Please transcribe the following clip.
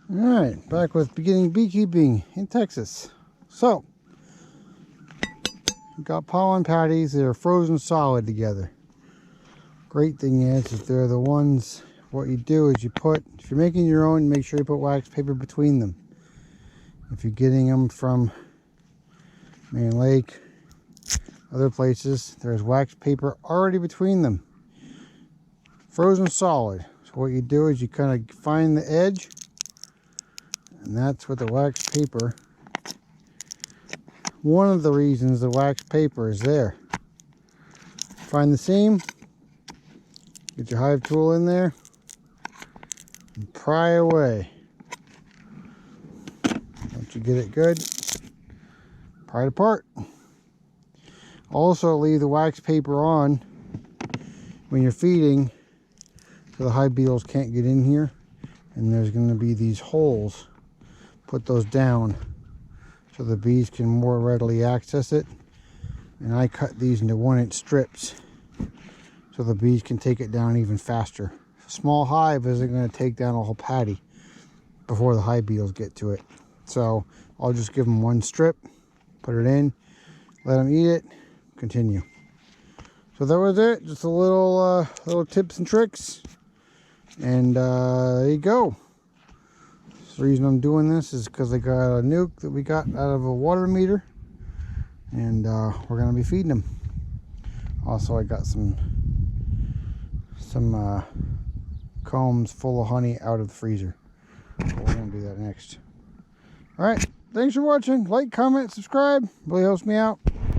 Alright, back with beginning beekeeping in Texas. So, we've got pollen patties that are frozen solid together. Great thing is if they're the ones, what you do is you put, if you're making your own, make sure you put wax paper between them. If you're getting them from Main Lake, other places, there's wax paper already between them. Frozen solid. So what you do is you kind of find the edge, and that's what the wax paper, one of the reasons the wax paper is there. Find the seam, get your hive tool in there, and pry away. Once you get it good, pry it apart. Also leave the wax paper on when you're feeding so the hive beetles can't get in here, and there's going to be these holes. Put those down so the bees can more readily access it. And I cut these into 1-inch strips so the bees can take it down even faster. A small hive isn't going to take down a whole patty before the hive beetles get to it. So I'll just give them 1 strip, put it in, let them eat it, continue. So that was it, just a little tips and tricks, and there you go. The reason I'm doing this is because I got a nuke that we got out of a water meter, and we're going to be feeding them. Also, I got some combs full of honey out of the freezer. So we're going to do that next. Alright, thanks for watching. Like, comment, subscribe. Really helps me out.